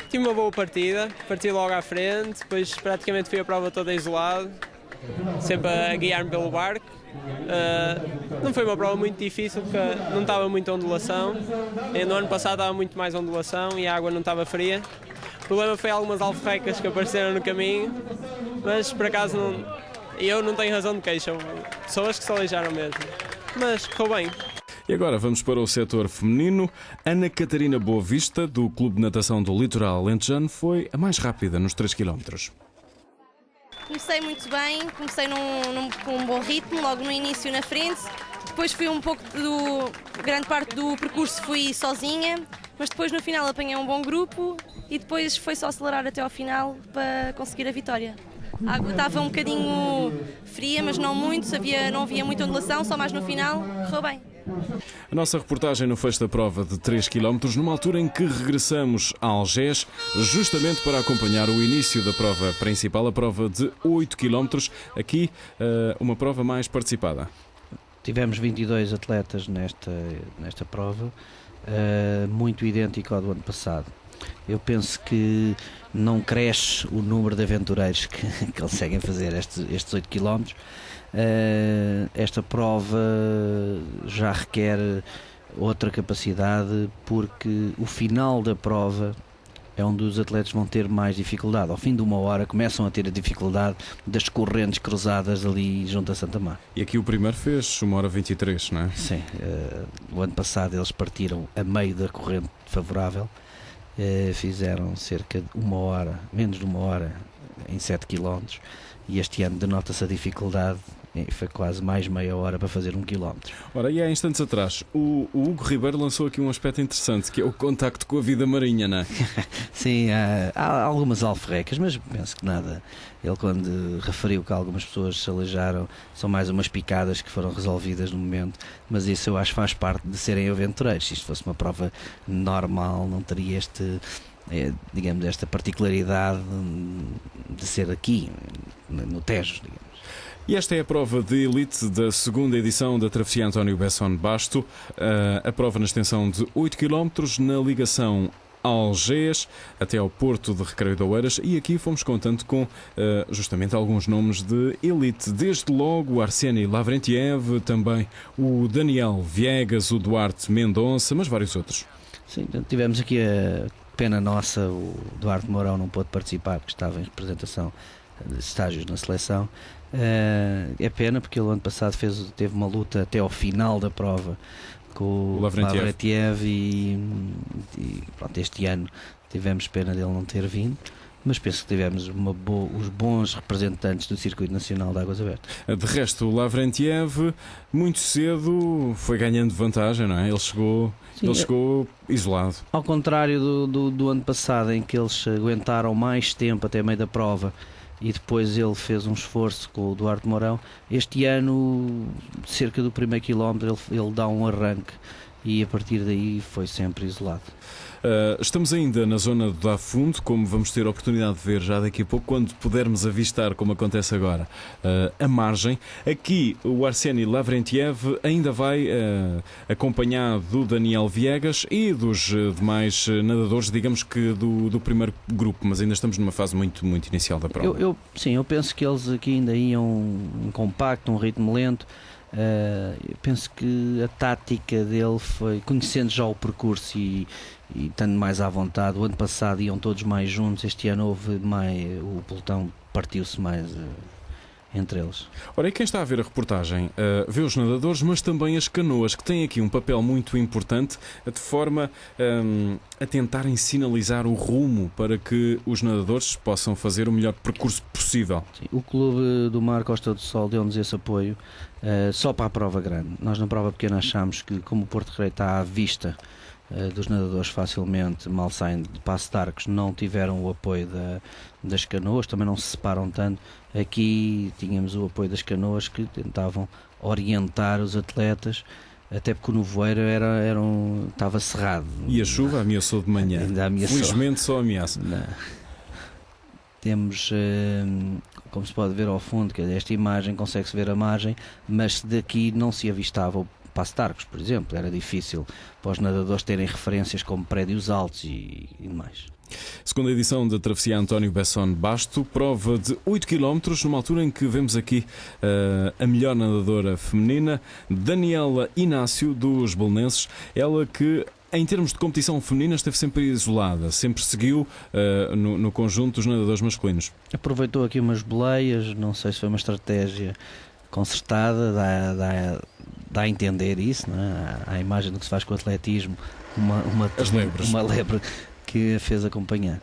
Tive uma boa partida, parti logo à frente, depois praticamente fui a prova toda isolado, sempre a guiar-me pelo barco. Não foi uma prova muito difícil porque não estava muita ondulação. No ano passado estava muito mais ondulação e a água não estava fria. O problema foi algumas alforrecas que apareceram no caminho, mas por acaso eu não tenho razão de queixa, pessoas que se aleijaram mesmo, mas correu bem. E agora vamos para o setor feminino. Ana Catarina Boavista, do Clube de Natação do Litoral Alentejano, foi a mais rápida nos 3 km. Comecei muito bem, comecei com um bom ritmo, logo no início na frente. Depois fui grande parte do percurso fui sozinha, mas depois no final apanhei um bom grupo e depois foi só acelerar até ao final para conseguir a vitória. A água estava um bocadinho fria, mas não muito, não havia muita ondulação, só mais no final, correu bem. A nossa reportagem no fecho da prova de 3 km, numa altura em que regressamos a Algés, justamente para acompanhar o início da prova principal, a prova de 8 km, aqui uma prova mais participada. Tivemos 22 atletas nesta prova, muito idêntico ao do ano passado. Eu penso que não cresce o número de aventureiros que conseguem fazer estes 8 km. Esta prova já requer outra capacidade, porque o final da prova é onde os atletas vão ter mais dificuldade. Ao fim de 1 hora começam a ter a dificuldade das correntes cruzadas ali junto a Santa Mar. E aqui o primeiro fez 1h23, não é? Sim, o ano passado eles partiram a meio da corrente favorável, fizeram cerca de 1 hora, menos de 1 hora em 7 km, e este ano denota-se a dificuldade. Foi quase mais meia hora para fazer 1 km. Ora, e há instantes atrás, o Hugo Ribeiro lançou aqui um aspecto interessante, que é o contacto com a vida marinha, não é? Sim, há algumas alforrecas, mas penso que nada. Ele, quando referiu que algumas pessoas se aleijaram, são mais umas picadas que foram resolvidas no momento, mas isso eu acho que faz parte de serem aventureiros. Se isto fosse uma prova normal, não teria digamos, esta particularidade de ser aqui, no Tejo, digamos. E esta é a prova de elite da segunda edição da Travessia António Besson Basto, a prova na extensão de 8 km na ligação Algés até ao Porto de Recreio de Oeiras, e aqui fomos contando com justamente alguns nomes de elite, desde logo o Arseny Lavrentiev, também o Daniel Viegas, o Duarte Mendonça, mas vários outros. Sim, tivemos aqui a pena nossa, o Duarte Mourão não pôde participar porque estava em representação de estágios na seleção. É pena porque ele ano passado teve uma luta até ao final da prova com o Lavrentiev e pronto, este ano tivemos pena dele não ter vindo, mas penso que tivemos os bons representantes do Circuito Nacional de Águas Abertas. De resto, o Lavrentiev muito cedo foi ganhando vantagem, não é? Ele chegou isolado. Ao contrário do ano passado, em que eles aguentaram mais tempo até meio da prova e depois ele fez um esforço com o Duarte Mourão, este ano, cerca do primeiro quilómetro, ele dá um arranque e a partir daí foi sempre isolado. Estamos ainda na zona do Dá Fundo, como vamos ter a oportunidade de ver já daqui a pouco, quando pudermos avistar, como acontece agora, a margem. Aqui o Arseny Lavrentiev ainda vai acompanhado do Daniel Viegas e dos demais nadadores, digamos que do primeiro grupo, mas ainda estamos numa fase muito, muito inicial da prova. Sim, eu penso que eles aqui ainda iam um compacto, um ritmo lento. Eu penso que a tática dele foi, conhecendo já o percurso e estando mais à vontade. O ano passado iam todos mais juntos, este ano o pelotão partiu-se mais entre eles. Ora, e quem está a ver a reportagem vê os nadadores, mas também as canoas, que têm aqui um papel muito importante, de forma a tentarem sinalizar o rumo para que os nadadores possam fazer o melhor percurso possível. Sim, o Clube do Mar Costa do Sol deu-nos esse apoio só para a prova grande. Nós na prova pequena achámos que, como o Porto de Recreio está à vista dos nadadores facilmente, mal saem de Passo de Arcos, não tiveram o apoio das canoas, também não se separam tanto. Aqui tínhamos o apoio das canoas que tentavam orientar os atletas, até porque o nevoeiro estava cerrado. E a chuva ameaçou de manhã. Ainda ameaçou. Felizmente só ameaça. Não. Temos, como se pode ver ao fundo, que esta imagem consegue-se ver a margem, mas daqui não se avistava Passo de Arcos, por exemplo. Era difícil para os nadadores terem referências como prédios altos e demais. Segunda edição da travessia António Besson Basto, prova de 8 km, numa altura em que vemos aqui a melhor nadadora feminina, Daniela Inácio, dos Belenenses. Ela que, em termos de competição feminina, esteve sempre isolada, sempre seguiu no conjunto dos nadadores masculinos. Aproveitou aqui umas boleias, não sei se foi uma estratégia concertada, dá a entender isso, não é? Há a imagem do que se faz com o atletismo, uma lebre que a fez acompanhar.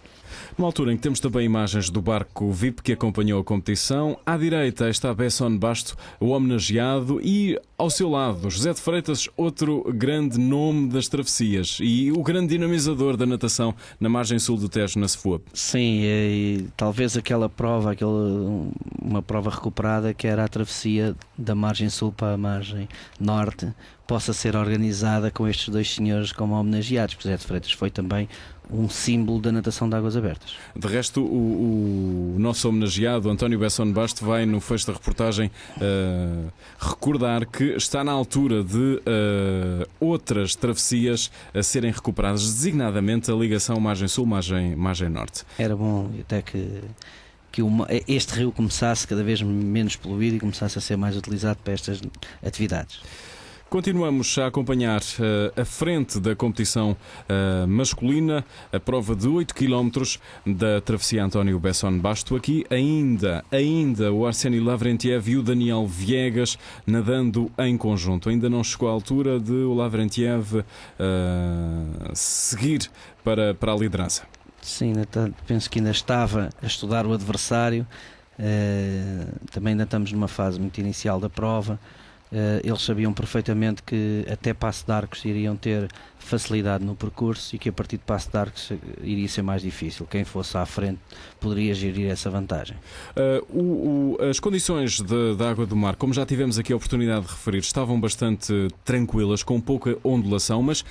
Numa altura em que temos também imagens do barco VIP que acompanhou a competição, à direita está Besson Basto, o homenageado, e ao seu lado José de Freitas, outro grande nome das travessias e o grande dinamizador da natação na margem sul do Tejo, na Cefoa. Sim, e talvez aquela prova, uma prova recuperada, que era a travessia da margem sul para a margem norte, possa ser organizada com estes dois senhores como homenageados, porque José de Freitas foi também um símbolo da natação de águas abertas. De resto, o nosso homenageado, António Besson Basto, vai no fecho da reportagem recordar que está na altura de outras travessias a serem recuperadas, designadamente a ligação margem sul, margem norte. Era bom até que este rio começasse cada vez menos poluído e começasse a ser mais utilizado para estas atividades. Continuamos a acompanhar a frente da competição masculina, a prova de 8 km da travessia António Besson Basto. Aqui ainda o Arseny Lavrentiev e o Daniel Viegas nadando em conjunto. Ainda não chegou à altura de o Lavrentiev seguir para a liderança. Sim, penso que ainda estava a estudar o adversário. Também ainda estamos numa fase muito inicial da prova. Eles sabiam perfeitamente que até Passo de Arcos iriam ter facilidade no percurso e que a partir de Passo de Arcos iria ser mais difícil. Quem fosse à frente poderia gerir essa vantagem. As condições da água do mar, como já tivemos aqui a oportunidade de referir, estavam bastante tranquilas, com pouca ondulação, mas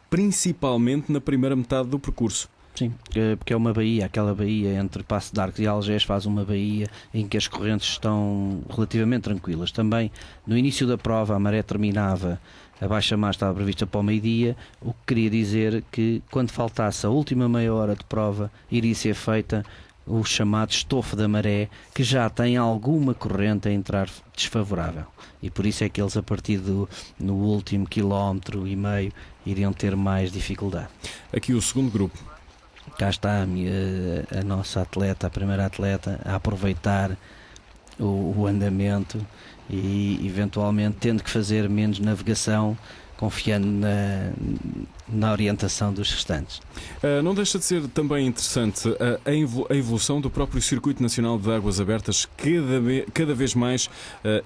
principalmente na primeira metade do percurso. Sim, porque é uma baía, aquela baía entre Passo de Arcos e Algés faz uma baía em que as correntes estão relativamente tranquilas. Também no início da prova a maré terminava, a baixa-mar estava prevista para o meio-dia, o que queria dizer que quando faltasse a última meia hora de prova iria ser feita o chamado estofo da maré, que já tem alguma corrente a entrar desfavorável. E por isso é que eles a partir no último quilómetro e meio iriam ter mais dificuldade. Aqui o segundo grupo. Cá está a nossa atleta, a primeira atleta, a aproveitar o andamento e eventualmente tendo que fazer menos navegação, confiando na orientação dos restantes. Não deixa de ser também interessante a evolução do próprio Circuito Nacional de Águas Abertas, cada vez mais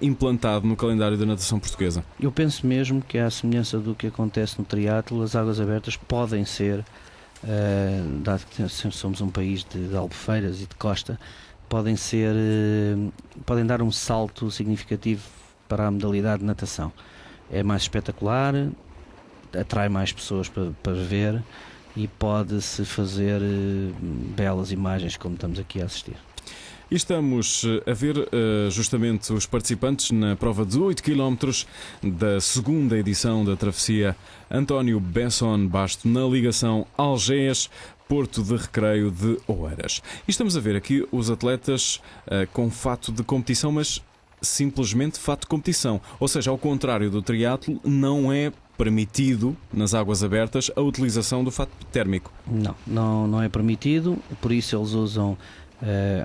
implantado no calendário da natação portuguesa. Eu penso mesmo que, à semelhança do que acontece no triatlo, as águas abertas podem ser, dado que somos um país de albufeiras e de costa, podem dar um salto significativo para a modalidade de natação. É mais espetacular, atrai mais pessoas para ver e pode-se fazer belas imagens como estamos aqui a assistir. E estamos a ver justamente os participantes na prova de 8 km da segunda edição da travessia António Besson Basto, na ligação Algés-Porto de Recreio de Oeiras. E estamos a ver aqui os atletas com fato de competição, mas simplesmente fato de competição. Ou seja, ao contrário do triatlo, não é permitido nas águas abertas a utilização do fato térmico. Não é permitido, por isso eles usam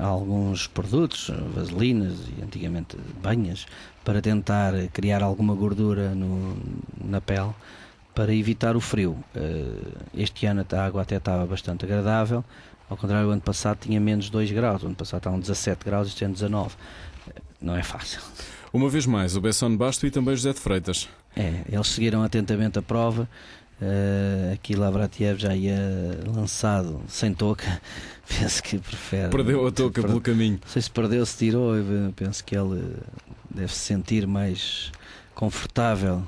alguns produtos, vaselinas e antigamente banhas, para tentar criar alguma gordura na pele, para evitar o frio. Este ano a água até estava bastante agradável, ao contrário do ano passado tinha menos 2 graus, o ano passado estavam 17 graus, este ano 19. Não é fácil. Uma vez mais, o Besson Basto e também José de Freitas. Eles seguiram atentamente a prova. Aqui Lavrentiev já ia lançado sem touca. Penso que prefere. Perdeu a touca pelo caminho. Não sei se perdeu, se tirou. Eu penso que ele deve se sentir mais confortável,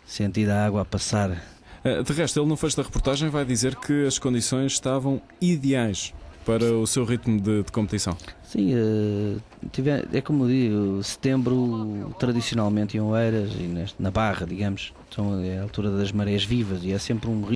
sentir a água a passar. De resto, ele no fecho da reportagem vai dizer que as condições estavam ideais. para o seu ritmo de competição? Sim, é como eu digo, setembro tradicionalmente em Oeiras e na Barra, digamos, é a altura das marés vivas e é sempre um